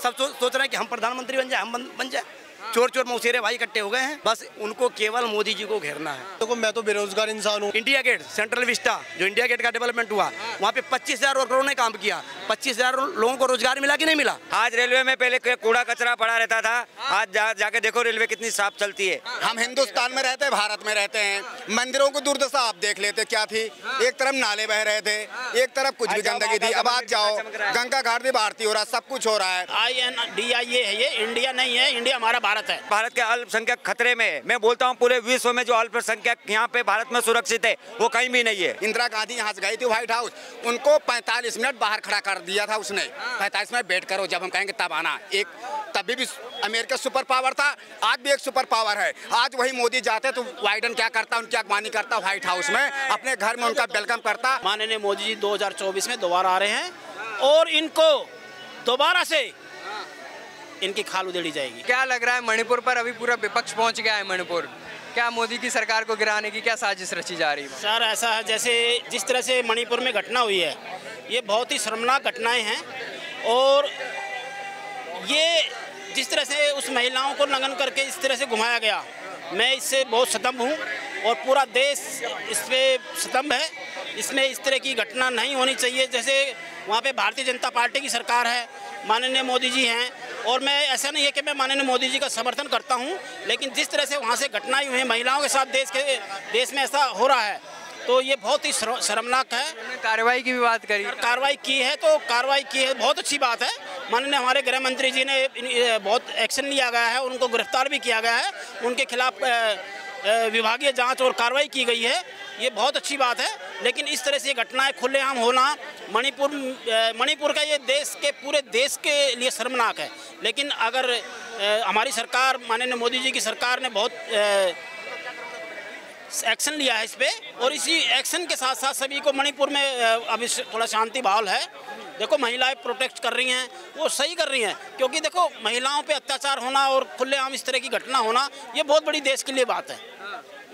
सब सोच रहे हैं कि हम प्रधानमंत्री बन जाए, हम बन जाए। चोर चोर मौसेरे भाई इकट्ठे हो गए हैं, बस उनको केवल मोदी जी को घेरना है। देखो मैं तो बेरोजगार इंसान हूँ। इंडिया गेट, सेंट्रल विस्टा, जो इंडिया गेट का डेवलपमेंट हुआ, वहाँ पे 25,000 वर्करों ने काम किया। 25,000 लोगों को रोजगार मिला कि नहीं मिला? आज रेलवे में पहले कूड़ा कचरा पड़ा रहता था, आज जाके देखो रेलवे कितनी साफ चलती है। हम हिंदुस्तान में रहते हैं, भारत में रहते हैं, मंदिरों को दुर्दशा आप देख लेते क्या थी। एक तरफ नाले बह रहे थे, एक तरफ कुछ भी गंदगी थी। अब आप जाओ, गंगा घाट भी भारती हो रहा है, सब कुछ हो रहा है। INDIA है, ये इंडिया नहीं है, इंडिया हमारा भारत है। भारत के अल्पसंख्यक खतरे में, मैं बोलता हूँ पूरे विश्व में जो अल्पसंख्यक यहाँ पे भारत में सुरक्षित है वो कहीं भी नहीं है। इंदिरा गांधी यहाँ से गई थी व्हाइट हाउस, उनको 45 मिनट बाहर खड़ा कर दिया था उसने। 45 मिनट वेट करो, जब हम कहेंगे तब आना। तभी भी अमेरिका सुपर पावर था, आज भी एक सुपर पावर है। आज वही मोदी जाते तो बाइडेन क्या करता, उनकी अगवानी करता व्हाइट हाउस में, अपने घर में उनका वेलकम करता। माननीय मोदी जी 2024 में दोबारा आ रहे हैं और इनको दोबारा से इनकी खाल उधेड़ी जाएगी। क्या लग रहा है मणिपुर पर अभी पूरा विपक्ष पहुंच गया है मणिपुर, क्या मोदी की सरकार को गिराने की क्या साजिश रची जा रही है? सर ऐसा है, जैसे जिस तरह से मणिपुर में घटना हुई है, ये बहुत ही शर्मनाक घटनाएं हैं और ये जिस तरह से उस महिलाओं को नंगन करके इस तरह से घुमाया गया, मैं इससे बहुत सतम्भ हूँ और पूरा देश इस पर सतम्भ है। इसमें इस तरह की घटना नहीं होनी चाहिए। जैसे वहाँ पे भारतीय जनता पार्टी की सरकार है, माननीय मोदी जी हैं, और मैं ऐसा नहीं है कि मैं माननीय मोदी जी का समर्थन करता हूँ, लेकिन जिस तरह से वहाँ से घटनाएं हुई हैं महिलाओं के साथ, देश में ऐसा हो रहा है तो ये बहुत ही शर्मनाक है। कार्रवाई की भी बात करी, कार्रवाई की है तो कार्रवाई की है, बहुत अच्छी बात है। माननीय हमारे गृह मंत्री जी ने बहुत एक्शन लिया गया है, उनको गिरफ्तार भी किया गया है, उनके खिलाफ विभागीय जांच और कार्रवाई की गई है, ये बहुत अच्छी बात है। लेकिन इस तरह से घटनाएं खुलेआम होना मणिपुर का ये पूरे देश के लिए शर्मनाक है। लेकिन अगर हमारी सरकार, माननीय मोदी जी की सरकार ने बहुत एक्शन लिया है इस पे, और इसी एक्शन के साथ साथ सभी को मणिपुर में अभी थोड़ा शांति माहौल है। देखो महिलाएं प्रोटेक्ट कर रही हैं, वो सही कर रही हैं, क्योंकि देखो महिलाओं पे अत्याचार होना और खुलेआम इस तरह की घटना होना ये बहुत बड़ी देश के लिए बात है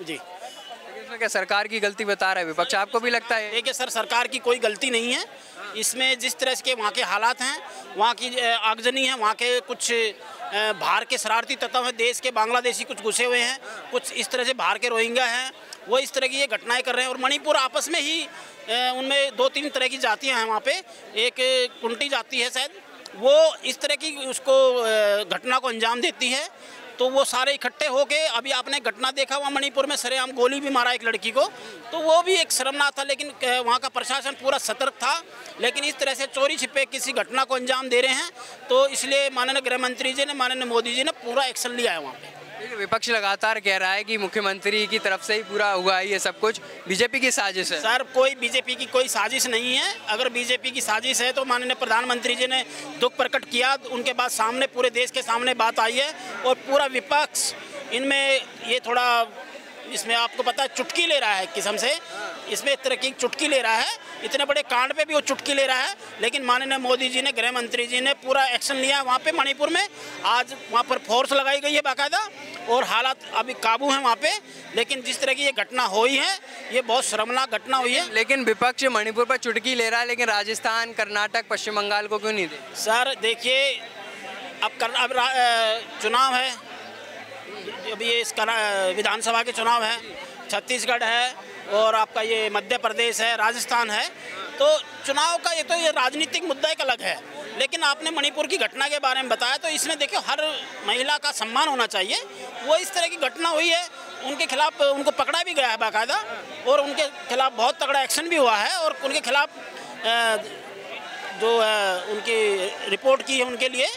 जी। इसमें क्या सरकार की गलती बता रहा है विपक्ष, आपको भी लगता है? देखिए सर, सरकार की कोई गलती नहीं है इसमें। जिस तरह के वहाँ के हालात हैं, वहाँ की आगजनी है, वहाँ के कुछ बाहर के शरारती तत्व हैं, देश के बांग्लादेशी कुछ घुसे हुए हैं, कुछ इस तरह से बाहर के रोहिंग्या हैं, वो इस तरह की ये घटनाएं कर रहे हैं। और मणिपुर आपस में ही उनमें 2-3 तरह की जातियां हैं वहाँ पे, एक कुंटी जाति है शायद, वो इस तरह की उसको घटना को अंजाम देती है। तो वो सारे इकट्ठे होके, अभी आपने घटना देखा वहाँ मणिपुर में सरेआम गोली भी मारा एक लड़की को, तो वो भी एक शर्मनाक था। लेकिन वहाँ का प्रशासन पूरा सतर्क था, लेकिन इस तरह से चोरी छिपे किसी घटना को अंजाम दे रहे हैं, तो इसलिए माननीय गृह मंत्री जी ने, माननीय मोदी जी ने पूरा एक्शन लिया है वहाँ पे। विपक्ष लगातार कह रहा है कि मुख्यमंत्री की तरफ से ही पूरा हुआ है ये सब कुछ, बीजेपी की साजिश है। सर कोई बीजेपी की कोई साजिश नहीं है। अगर बीजेपी की साजिश है तो माननीय प्रधानमंत्री जी ने दुख प्रकट किया, उनके बाद सामने पूरे देश के सामने बात आई है, और पूरा विपक्ष इनमें ये थोड़ा, इसमें आपको पता है चुटकी ले रहा है किस्म से, इसमें एक तरह की चुटकी ले रहा है, इतने बड़े कांड पे भी वो चुटकी ले रहा है। लेकिन माननीय मोदी जी ने, गृह मंत्री जी ने पूरा एक्शन लिया है वहाँ पे मणिपुर में। आज वहाँ पर फोर्स लगाई गई है बाकायदा, और हालात अभी काबू हैं वहाँ पे। लेकिन जिस तरह की ये घटना हुई है, ये बहुत शर्मनाक घटना हुई है। लेकिन विपक्ष मणिपुर पर चुटकी ले रहा है, लेकिन राजस्थान, कर्नाटक, पश्चिम बंगाल को क्यों नहीं दे? सर देखिए, अब चुनाव है, अभी ये इसका विधानसभा के चुनाव है, छत्तीसगढ़ है और आपका ये मध्य प्रदेश है, राजस्थान है, तो चुनाव का ये राजनीतिक मुद्दा एक अलग है। लेकिन आपने मणिपुर की घटना के बारे में बताया, तो इसमें देखिए हर महिला का सम्मान होना चाहिए। वो इस तरह की घटना हुई है, उनके खिलाफ उनको पकड़ा भी गया है बाकायदा, और उनके खिलाफ बहुत तगड़ा एक्शन भी हुआ है, और उनके खिलाफ जो उनकी रिपोर्ट की है उनके लिए,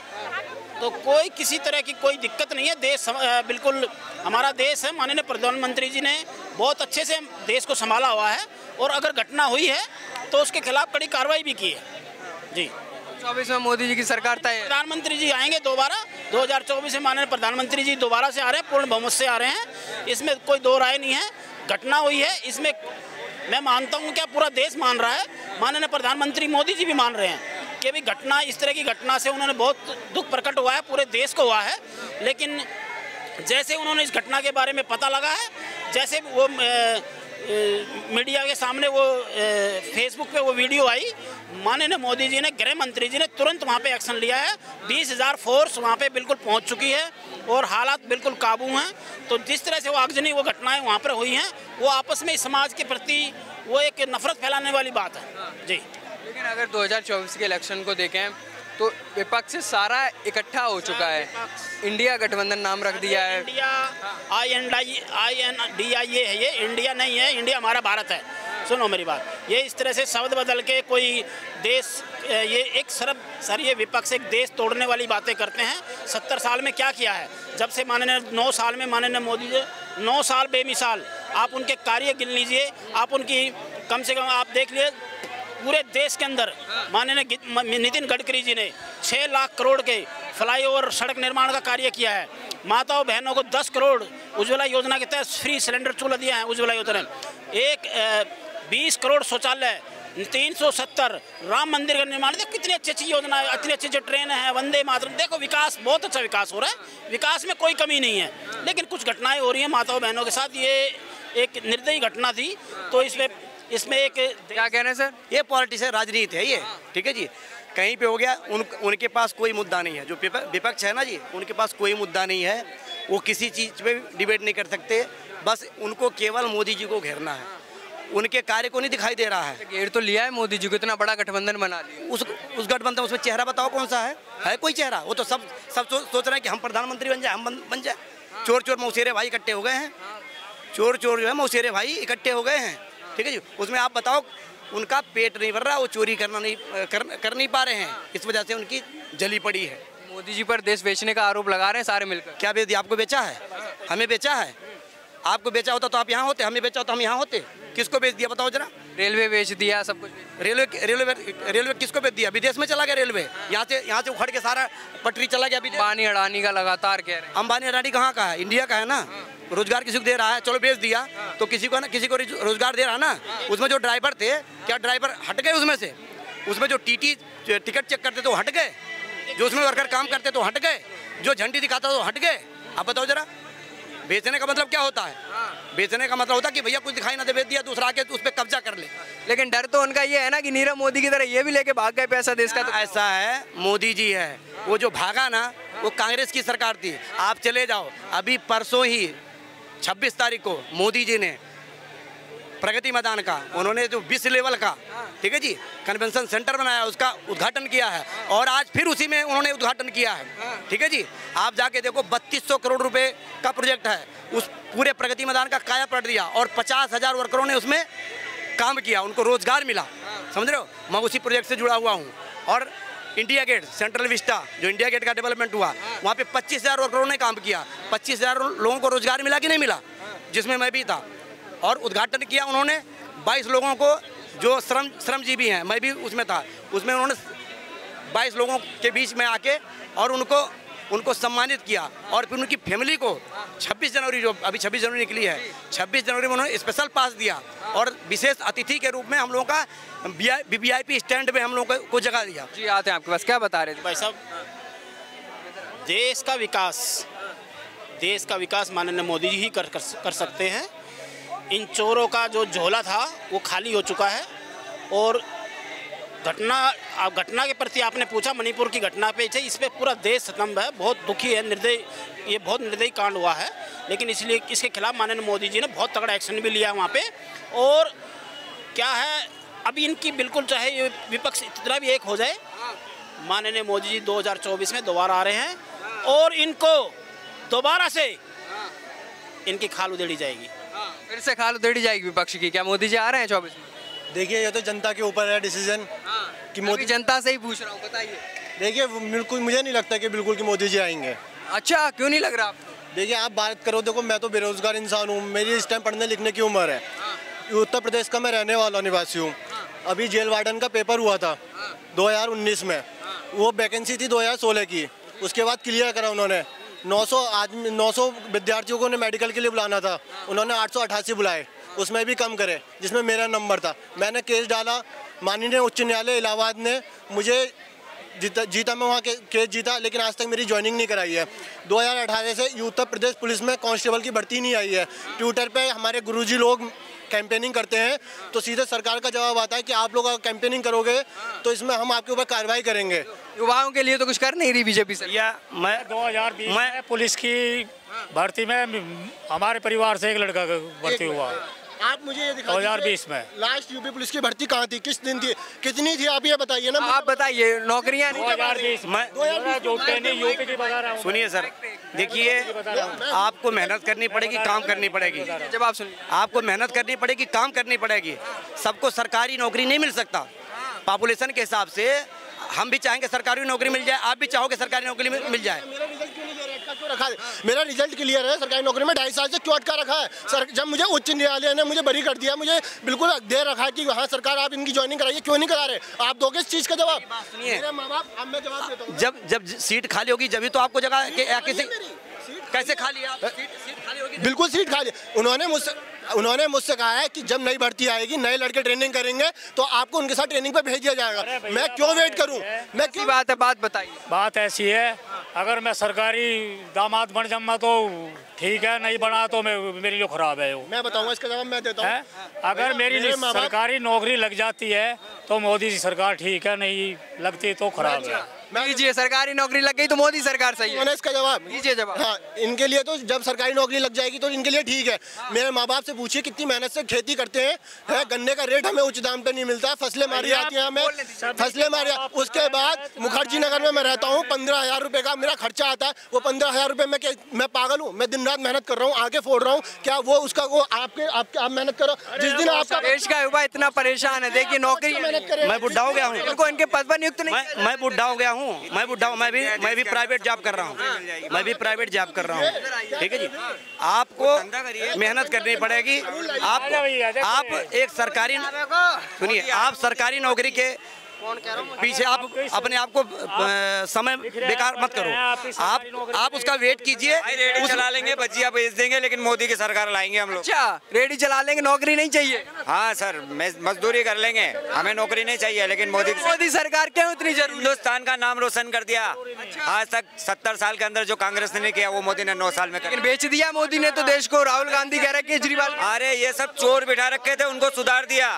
तो कोई किसी तरह की कोई दिक्कत नहीं है। देश बिल्कुल हमारा देश है, माननीय प्रधानमंत्री जी ने बहुत अच्छे से देश को संभाला हुआ है, और अगर घटना हुई है तो उसके खिलाफ कड़ी कार्रवाई भी की है जी। 24 में मोदी जी की सरकार तय है, प्रधानमंत्री जी आएंगे दोबारा, 2024 में माननीय प्रधानमंत्री जी दोबारा से आ रहे हैं, पूर्ण बहुमत से आ रहे हैं, इसमें कोई दो राय नहीं है। घटना हुई है, इसमें मैं मानता हूँ, क्या पूरा देश मान रहा है, माननीय प्रधानमंत्री मोदी जी भी मान रहे हैं कि भी घटना, इस तरह की घटना से उन्होंने बहुत दुख प्रकट हुआ है, पूरे देश को हुआ है। लेकिन जैसे उन्होंने इस घटना के बारे में पता लगा है, जैसे वो मीडिया के सामने वो फेसबुक पे वो वीडियो आई, माननीय मोदी जी ने, गृह मंत्री जी ने तुरंत वहाँ पे एक्शन लिया है। 20,000 फोर्स वहाँ पे बिल्कुल पहुँच चुकी है और हालात बिल्कुल काबू हैं। तो जिस तरह से वो आगजनी वो घटनाएं वहाँ पर हुई हैं, वो आपस में समाज के प्रति वो एक नफरत फैलाने वाली बात है जी। लेकिन अगर 2024 के इलेक्शन को देखें तो विपक्ष सारा इकट्ठा हो चुका है, इंडिया गठबंधन नाम रख दिया है। इंडिया INDIA है, ये इंडिया नहीं है, इंडिया हमारा भारत है। सुनो मेरी बात, ये इस तरह से शब्द बदल के कोई देश, ये एक सर ये विपक्ष एक देश तोड़ने वाली बातें करते हैं। 70 साल में क्या किया है? जब से माननीय 9 साल में माननीय मोदी जी 9 साल बेमिसाल, आप उनके कार्य गिन लीजिए, आप उनकी कम से कम आप देख लिए पूरे देश के अंदर माननीय नितिन गडकरी जी ने 6 लाख करोड़ के फ्लाईओवर सड़क निर्माण का कार्य किया है। माताओं बहनों को 10 करोड़ उज्ज्वला योजना के तहत फ्री सिलेंडर चूल्हा दिया है उज्ज्वला योजना। 20 करोड़ शौचालय, 370 राम मंदिर का निर्माण। देखो कितनी अच्छी अच्छी योजना है, इतनी अच्छी अच्छी ट्रेन है, वंदे मातरम। देखो विकास, बहुत अच्छा विकास हो रहा है, विकास में कोई कमी नहीं है। लेकिन कुछ घटनाएं हो रही हैं माताओं बहनों के साथ, ये एक निर्दयी घटना थी। तो इसमें एक क्या कह रहे हैं सर? ये पॉलिटिक्स है, राजनीति है ये, ठीक है जी। कहीं पे हो गया, उनके पास कोई मुद्दा नहीं है। जो विपक्ष है ना जी, उनके पास कोई मुद्दा नहीं है, वो किसी चीज़ पे डिबेट नहीं कर सकते। बस उनको केवल मोदी जी को घेरना है, उनके कार्य को नहीं दिखाई दे रहा है। घेर तो लिया है मोदी जी को, इतना बड़ा गठबंधन बना लिया। उस गठबंधन, उसमें चेहरा बताओ कौन सा है कोई चेहरा? वो तो सब सोच रहे हैं कि हम प्रधानमंत्री बन जाए, हम बन जाए। चोर मौसेरे भाई इकट्ठे हो गए हैं, चोर जो है मौसेरे भाई इकट्ठे हो गए हैं, ठीक है जी। उसमें आप बताओ, उनका पेट नहीं भर रहा, वो चोरी कर नहीं पा रहे हैं, इस वजह से उनकी जली पड़ी है। मोदी जी पर देश बेचने का आरोप लगा रहे हैं सारे मिलकर। क्या बेच दिया? आपको बेचा है? हमें बेचा है? आपको बेचा होता तो आप यहाँ होते, हमें बेचा होता हम यहाँ होते। किसको बेच दिया बताओ जरा? रेलवे बेच दिया, सब कुछ। रेलवे किसको बेच दिया? विदेश में चला गया रेलवे, यहाँ से उखड़ के सारा पटरी चला गया। अंबानी अडानी का लगातार कह रहे हैं। अंबानी अडानी कहाँ का है? इंडिया का है ना। रोजगार किसी को दे रहा है, चलो बेच दिया तो किसी को रोजगार दे रहा है ना। उसमें जो ड्राइवर थे, क्या ड्राइवर हट गए उसमें जो टीटी टिकट चेक करते थे वो हट गए, जो उसमें वर्कर काम करते तो हट गए, जो झंडी दिखाता तो हट गए। आप बताओ जरा, बेचने का मतलब क्या होता है? बेचने का मतलब होता है कि भैया कुछ दिखाई ना दे, बेच दिया, दूसरा आके उस पर कब्जा कर ले। लेकिन डर तो उनका ये है ना कि नीरव मोदी की तरह ये भी लेके भाग गए पैसा देश का। तो ऐसा है, मोदी जी है वो जो भागा ना, वो कांग्रेस की सरकार थी। आप चले जाओ, अभी परसों ही 26 तारीख को मोदी जी ने प्रगति मैदान का, उन्होंने जो विश्व लेवल का, ठीक है जी, कन्वेंशन सेंटर बनाया, उसका उद्घाटन किया है। और आज फिर उसी में उन्होंने उद्घाटन किया है, ठीक है जी। आप जाके देखो, 3200 करोड़ रुपए का प्रोजेक्ट है, उस पूरे प्रगति मैदान का काया पलट दिया और 50,000 वर्करों ने उसमें काम किया, उनको रोजगार मिला। समझ रहे हो? मैं उसी प्रोजेक्ट से जुड़ा हुआ हूँ। और इंडिया गेट, सेंट्रल विस्टा, जो इंडिया गेट का डेवलपमेंट हुआ, वहाँ पे 25,000 वर्करों ने काम किया। 25,000 लोगों को रोजगार मिला कि नहीं मिला? जिसमें मैं भी था। और उद्घाटन किया उन्होंने 22 लोगों को, जो श्रमजीवी हैं, मैं भी उसमें था। उसमें उन्होंने 22 लोगों के बीच में आके और उनको सम्मानित किया। और फिर उनकी फैमिली को 26 जनवरी, जो अभी 26 जनवरी निकली है, 26 जनवरी में उन्होंने स्पेशल पास दिया और विशेष अतिथि के रूप में हम लोगों का VIP स्टैंड पे हम लोगों को जगह दिया। जी आते हैं आपके पास, क्या बता रहे थे भाई साहब? देश का विकास माननीय मोदी जी ही कर सकते हैं। इन चोरों का जो झोला था वो खाली हो चुका है। और घटना के प्रति आपने पूछा, मणिपुर की घटना पे, इस पे पूरा देश स्तंभ है, बहुत दुखी है, ये बहुत निर्दयी कांड हुआ है। लेकिन इसलिए इसके खिलाफ माननीय मोदी जी ने बहुत तगड़ा एक्शन भी लिया वहाँ पे। और क्या है, अभी इनकी बिल्कुल, चाहे ये विपक्ष इतना भी एक हो जाए, माननीय मोदी जी 2024 में दोबारा आ रहे हैं और इनको दोबारा से इनकी खाल उधेड़ी जाएगी। फिर से खाल उधेड़ी जाएगी विपक्ष की। क्या मोदी जी आ रहे हैं 24 में? देखिए, ये तो जनता के ऊपर है डिसीजन कि मोदी। जनता से ही पूछ रहा हूँ, बताइए। देखिए, बिल्कुल मुझे नहीं लगता कि बिल्कुल कि मोदी जी आएंगे। अच्छा, क्यों नहीं लग रहा आपको? देखिए, आप बात करो, देखो मैं तो बेरोजगार इंसान हूँ, मेरी इस टाइम पढ़ने लिखने की उम्र है। उत्तर प्रदेश का मैं रहने वाला निवासी हूँ। अभी जेल वार्डन का पेपर हुआ था 2019 में, वो वैकेंसी थी 2016 की, उसके बाद क्लियर करा उन्होंने। 900 विद्यार्थियों को मेडिकल के लिए बुलाना था, उन्होंने 888 बुलाए, उसमें भी कम करे, जिसमें मेरा नंबर था। मैंने केस डाला, माननीय उच्च न्यायालय इलाहाबाद ने मुझे जीता मैं वहाँ केस जीता, लेकिन आज तक मेरी ज्वाइनिंग नहीं कराई है। 2018 से उत्तर प्रदेश पुलिस में कांस्टेबल की भर्ती नहीं आई है। ट्विटर पे हमारे गुरुजी लोग कैंपेनिंग करते हैं तो सीधे सरकार का जवाब आता है कि आप लोग अगर कैंपेनिंग करोगे तो इसमें हम आपके ऊपर कार्रवाई करेंगे। युवाओं के लिए तो कुछ कर नहीं रही बीजेपी से। या मैं 2020 में पुलिस की भर्ती में हमारे परिवार से एक लड़का भर्ती हुआ। आप मुझे ये दिखाइए 2020 में लास्ट यूपी पुलिस की भर्ती कहाँ थी, किस दिन थी, कितनी थी, आप ये बताइए ना। आप बताइए, नौकरियां नहीं। 2020 में जो ट्रेनिंग यूपी की बता रहा हूँ। सुनिए सर, देखिए आपको मेहनत करनी पड़ेगी, काम करनी पड़ेगी। जवाब सुनिए, आपको मेहनत करनी पड़ेगी, काम करनी पड़ेगी। सबको सरकारी नौकरी नहीं मिल सकता। पॉपुलेशन के हिसाब से हम भी चाहेंगे सरकारी नौकरी मिल जाए, आप भी चाहोगे सरकारी नौकरी मिल जाए। मेरा रिजल्ट क्लियर है, सरकारी नौकरी में 2.5 साल से क्यों अटका रखा है सर? जब मुझे उच्च न्यायालय ने मुझे बरी कर दिया, मुझे बिल्कुल दे रखा है कि हाँ सरकार आप इनकी ज्वाइनिंग कराइए, क्यों नहीं करा रहे? आप दोगे इस चीज का जवाब? मेरे माँ बाप, अब मैं जवाब देता हूँ। जब सीट खाली होगी जब तो आपको जगह किसी कैसे खाली है? सीट खाली होगी, बिल्कुल सीट खाली। उन्होंने मुझसे कहा है कि जब नई भर्ती आएगी, नए लड़के ट्रेनिंग करेंगे तो आपको उनके साथ ट्रेनिंग पे भेज दिया जाएगा। मैं क्यों वेट करूं? मैं की बात है, बात बताइए। बात ऐसी है, अगर मैं सरकारी दामाद बन जाऊंगा तो ठीक है, नहीं बना तो मेरे लिए खराब है वो। मैं बताऊंगा इसका जवाब, मैं देता हूँ। अगर मेरी सरकारी नौकरी लग जाती है तो मोदी जी सरकार ठीक है, नहीं लगती तो खराब है। दीजिए, सरकारी नौकरी लग गई तो मोदी सरकार सही है। इसका जवाब दीजिए जवाब। हाँ, इनके लिए तो जब सरकारी नौकरी लग जाएगी तो इनके लिए ठीक है। मेरे माँ बाप से पूछिए कितनी मेहनत से खेती करते हैं, गन्ने का रेट हमें उच्च दाम पे नहीं मिलता, फसलें मारी जाती हैं हमें, फसलें मारी। उसके बाद मुखर्जी नगर में मैं रहता हूँ, 15,000 रुपये का मेरा खर्चा आता है। वो 15,000 रुपये में मैं पागल हूँ? मैं दिन रात मेहनत कर रहा हूँ, आगे फोड़ रहा हूँ, क्या वो उसका वो आप मेहनत करो? जिस दिन आपका देश का युवा इतना परेशान है, देखिए नौकरी मेहनत करें। मैं बुढ़ा हो गया हूँ, उनको इनके पद पर नियुक्त नहीं। मैं बुढ़ा हो गया हूँ, मैं बुढ़ा हूँ, मैं भी प्राइवेट जॉब कर रहा हूँ, मैं भी प्राइवेट जॉब कर रहा हूँ। ठीक है जी, आपको मेहनत करनी पड़ेगी। आप एक सरकारी, सुनिए, आप सरकारी नौकरी के पीछे आप अपने आप को समय बेकार मत करो। आप उसका वेट कीजिए। रेडी चला लेंगे, भजिया भेज देंगे, लेकिन मोदी की सरकार लाएंगे हम लोग। अच्छा, रेडी चला लेंगे, नौकरी नहीं चाहिए? हाँ सर, मजदूरी कर लेंगे, हमें नौकरी नहीं चाहिए, लेकिन मोदी सरकार क्यों इतनी जरूरी? हिंदुस्तान का नाम रोशन कर दिया। आज तक 70 साल के अंदर जो कांग्रेस ने नहीं किया वो मोदी ने 9 साल में कर बेच दिया मोदी ने तो देश को। राहुल गांधी कह रहे केजरीवाल, अरे ये सब चोर बिठा रखे थे, उनको सुधार दिया।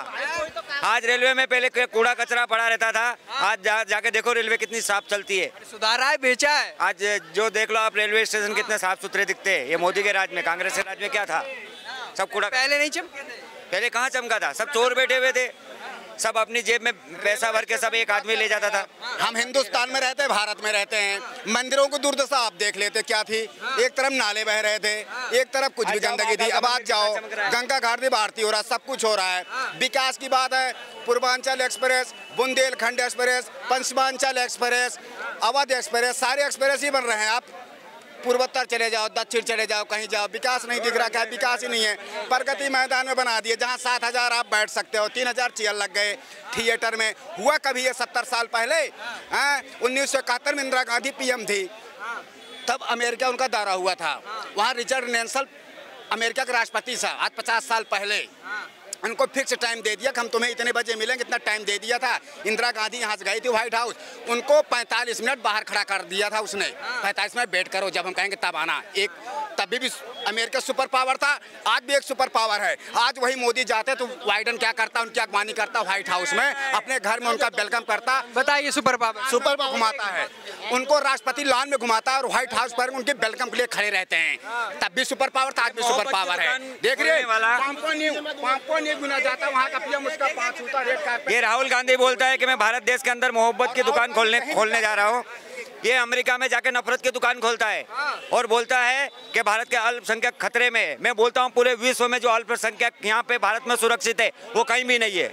आज रेलवे में पहले कूड़ा कचरा पड़ा रहता था, आज जाके देखो रेलवे कितनी साफ चलती है। सुधारा है, बेचा है। आज जो देख लो आप, रेलवे स्टेशन कितने साफ सुथरे दिखते हैं। ये मोदी के राज में, कांग्रेस के राज में क्या था? सब कूड़ा। पहले नहीं चमके थे, पहले कहाँ चमका था? सब चोर बैठे हुए थे, सब अपनी जेब में पैसा भर के सब एक आदमी ले जाता था। हम हिंदुस्तान में रहते हैं, भारत में रहते हैं, मंदिरों की दुर्दशा आप देख लेते क्या थी। एक तरफ नाले बह रहे थे, एक तरफ कुछ भी गंदगी थी। अब आज जाओ, गंगा घाट भी भारती हो रहा है, सब कुछ हो रहा है। विकास की बात है, Purvanchal express, Bundelkhand express, Paschimanchal express, Awadh express, सारे एक्सप्रेस ही बन रहे हैं। आप पूर्वोत्तर चले जाओ, दक्षिण चले जाओ, कहीं जाओ, विकास नहीं दिख रहा। क्या विकास ही नहीं है? प्रगति मैदान में बना दिए, जहां 7,000 आप बैठ सकते हो, 3,000 चेयर लग गए थिएटर में। हुआ कभी ये 70 साल पहले? 1971 में इंदिरा गांधी PM थी, तब अमेरिका उनका दौरा हुआ था। वहाँ रिचर्ड नेल्सन अमेरिका के राष्ट्रपति था। आज 50 साल पहले उनको फिक्स टाइम दे दिया कि हम तुम्हें इतने बजे मिलेंगे, इतना टाइम दे दिया था। इंदिरा गांधी यहाँ से गई थी व्हाइट हाउस, उनको 45 मिनट बाहर खड़ा कर दिया था उसने। 45 मिनट वेट करो, जब हम कहेंगे तब आना। तभी भी अमेरिका सुपर पावर था, आज भी एक सुपर पावर है। आज वही मोदी जाते तो बाइडेन क्या करता, उनकी अगवानी करता व्हाइट हाउस में, अपने घर में उनका वेलकम करता। बताइए, सुपर पावर घुमाता है, उनको राष्ट्रपति लॉन में घुमाता है और व्हाइट हाउस पर उनके वेलकम के लिए खड़े रहते हैं। तब भी सुपर पावर था, आज भी सुपर पावर है। देख रहे जाता वहाँ का PM उसका 5 जूता रेट का। ये राहुल गांधी बोलता है कि मैं भारत देश के अंदर मोहब्बत की दुकान खोलने जा रहा हूँ। ये अमेरिका में जाके नफरत की दुकान खोलता है और बोलता है कि भारत के अल्पसंख्यक खतरे में। मैं बोलता हूँ पूरे विश्व में जो अल्पसंख्यक यहाँ पे भारत में सुरक्षित है वो कहीं भी नहीं है।